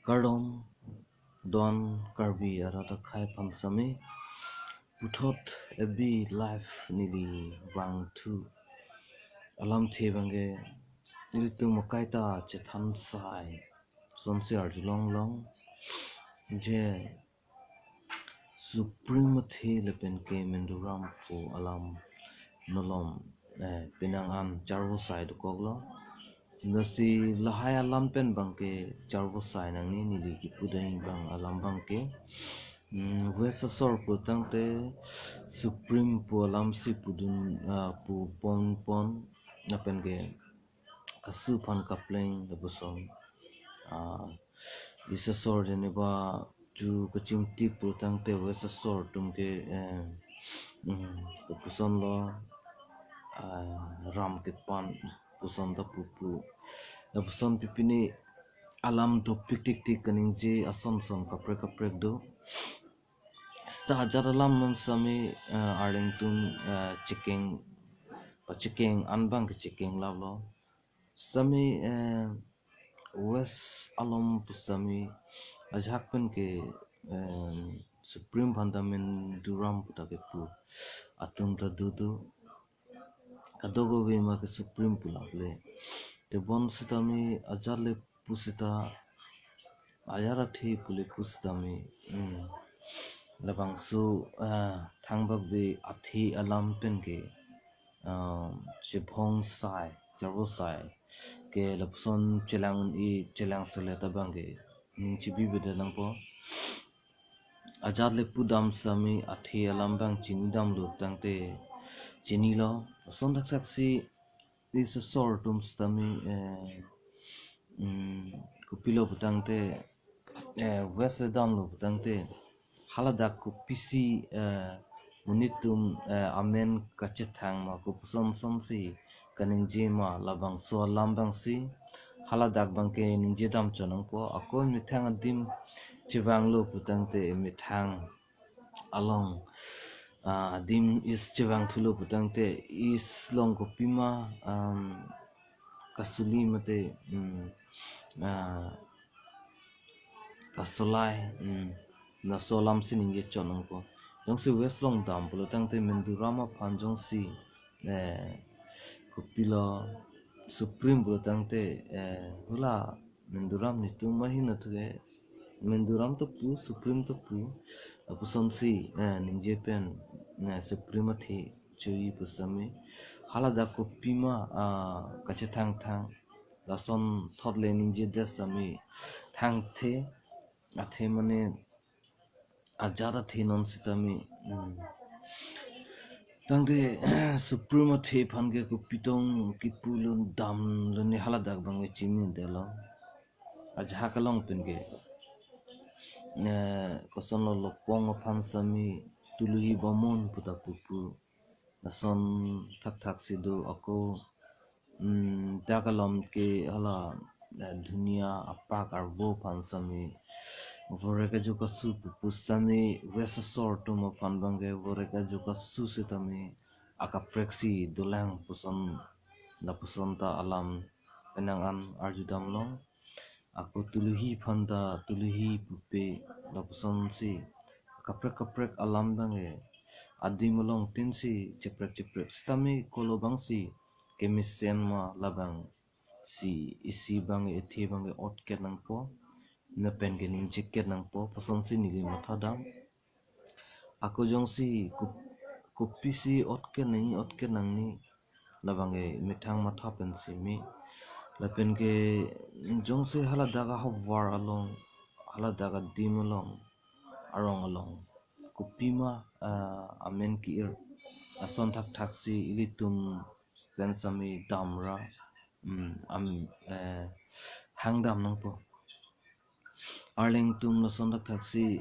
Kardom don karbi arata khai pansami puthot ebi life nili wang tu alam the bange ilitu makaita chethan sai sonse arjulong long je Soprim Pen Menduram po alam nolom pinangan Charvo side koglo nasi lahai alam pen bangke Charvo side nangne nili ki pudai bang alam bangke west sor po tangte Soprim po alam si pudun pu pon napen ke kasu pan kapling lebuson isa sor jene ba ju kaching tip po tangte west sor tumke puson lo ram ke pan puson da pupu puson pipini alam do pik tik tik kaning je ason son kaprek do sta jar alam non sami arlington chiking anbang ke chiking lavlo sami west alom pusami ajak pen ke Soprim Pen Menduram putake pu atum ta dudu kadogo vema ke Soprim pulakle te bon sitami ajale pusita ayara thi pule pusitami labang su thangbak be athi alam pen ke chibhong sai Charvo sai ke lapson chelang sele tabange chibi beda nangpo ajad le pudam sami athi alam bang chini dam lu tangte chini lo son tak saksi is a sort stami kupilo putangte west dam lu putangte haladak ku pisi munitum amen kachethang ma ku son si kaning jema labang so lambang si haladak bangke ningje dam chonang po ako mithang adim chibang lo putangte mithang along dim is chibang thulo putangte is long ko pima kasuli mate kasolai na solam sin ningje chonang po jong si west long dam pulo tangte mendurama panjong si kupilo Soprim pulo tangte hula menduram nitu mahina thuge menduram to pu Soprim to pu puson si ningje pen Soprim thi chui pusami halada kopima kache thang lason thotle ningje desami thang the athe mane ajara thi non sitami tangde Soprim the phange ko pitong kipulun dam luni haladak bange chimi delo ajha kalong penge kosono lokong phansami tului bomon puta pupu nason thak sidu ako dakalom ke hala dunia apak arbo phansami voreka joka su pustami west sor to mo phanbange voreka joka su sitami akapreksi dulang puson ta alam penangan arjudam long aku tuluhi phanda tuluhi pupe lapson si kaprek alam bange adimolong tinsi cheprek stami kolobang si kemisen ma labang si isi bange ethi bange otket nang po na pen gening chiket nang po pason si nili mathadam aku jong si kopi si otket nang ni labange mithang matha pen si mi lapen ke jong se haladaga hawar along haladaga dim along arong along kupima amen ki ason thak si ilitum pensami damra hangdam nang po arlingtum na son thak si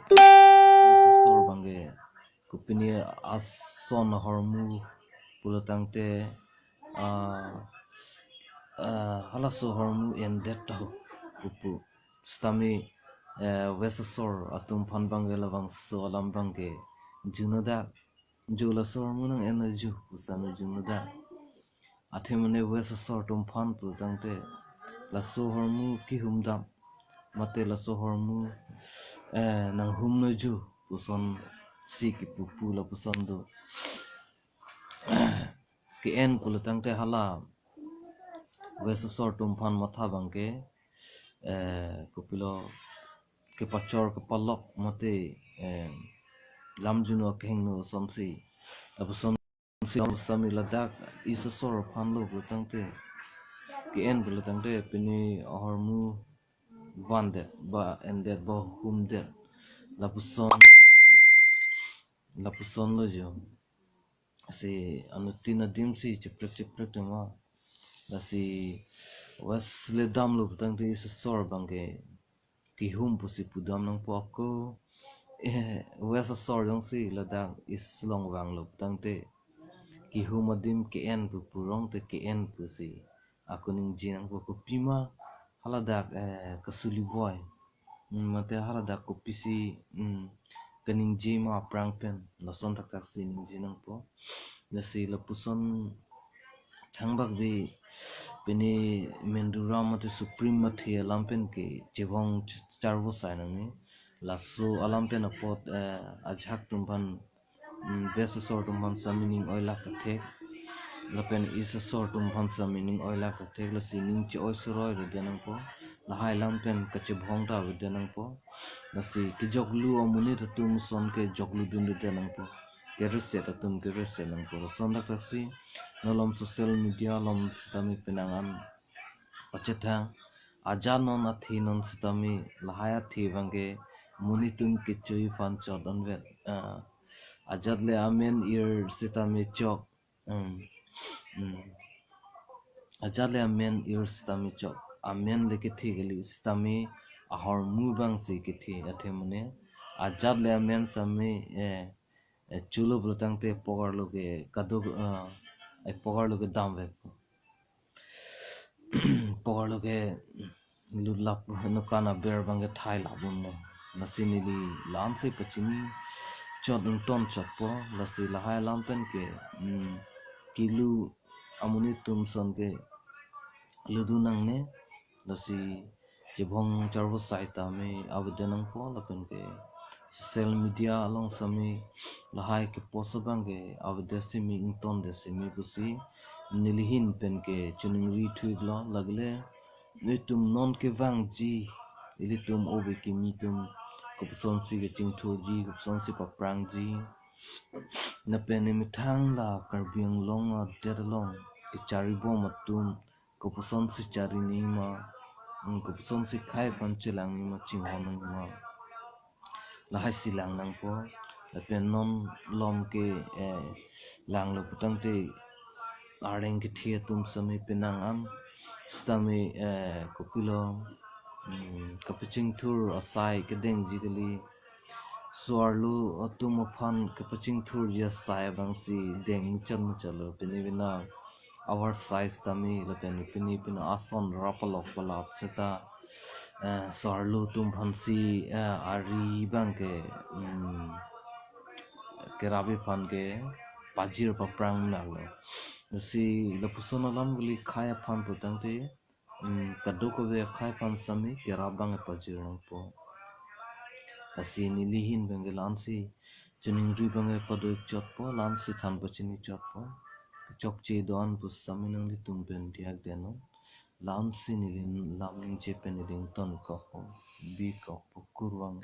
sor bange kupini ason hormu pulatangte halaso hormu endet tahu pupu stami west sor atum phan bange labang so alam bange junoda jula sor munang energy usami junoda athemane west sor tum phan pu tangte la so hormu ki humdam mate la sohor mu nang hum no ju puson si ki pupu la puson do ki en pula tangte hala wesa sor tum phan matha bangke kupilo ke pachor ke palok mate lamjuno khengno somsi apuson si sami ladak isa sor phan lo tangte ki en pula tangte pini hormu vande ba ende ba humde lapuson lo jo si anu tina dimsi chiplek ma la si was le dam lo tangte isa sor bangke ki hum pusi pudam nang po ko wesa sor jong si ladak is long wang lo tangte ki hum adim ki en pu purong te ki en pusi aku ning jinang ko pima haladak kasuli boy mate haladak ko pisi kaning jima prang pen la son tak si ning jinang po la si la puson thangbak bi pini menduram mate Soprim mate lampen ke chebong Charvo sainang ni lasso alampen apot ajhak tumpan besa sor tumpan samining oila kathe lapen isa sor tumpan samining oila kathe la sining chi oi Seroi re denang po la hai lampen ka chebong ta re denang po la si ki joglu amuni tum son ke joglu dun de denang po kereset atum kereset lang po son dak si nolom social media lom stami penangan pachetang ajan non athi non stami lahaya thi bangke muni tum ke chui fan chot on vet ajat le amen ear stami chok ajat le amen ear stami chok amen le ke thi geli stami ahor mu bang si ke thi athe mune ajat le amen sami chulo brutang te pogar loge kaduk pogar loge dam ve pogar loge lulap no kana ber bange thai labun no nasini li lan se pachini chot ung ton chot po lasi lahai lampen ke kilu amuni tum son ke ludu nangne lasi jebong Charvo saita me abedanang po lapen ke social media along sami lahai ke posabang ke avdesimi ington desimi busi nilihin pen ke chuning retweet lo lagle nitum non ke vang ji ilitum obe ke mitum kopson si ke chingthur ji kopson si paprang ji na pen mi thang la karbiang long a dedalong ke charibo matum kopson si charini ma kopson si Khei pan Chelang ni ma chinghon ni ma lahai silang nang po lapen non lom ke lang lo putang te areng ke thia tum sami penang am stami kopilo kapaching thur asai ke deng jigali suarlu atum phan kapaching thur ya sai bang si deng chan chalo penivina our size tami lapen pini ason rapalok palap cheta sarlu tum phansi ari bangke kerabi phan ke pajir paprang nalo si lapuson alam guli khaya phan putangte kadoko ve khai phan sami kerabang pajir po asi nilihin bangke lansi chuning ri bangke padok chot po lansi than pachini chot po chok che don pus sami nang li tumpen diak deno lam si nilin lam ning chepen nilin ton ko bi ko kurwang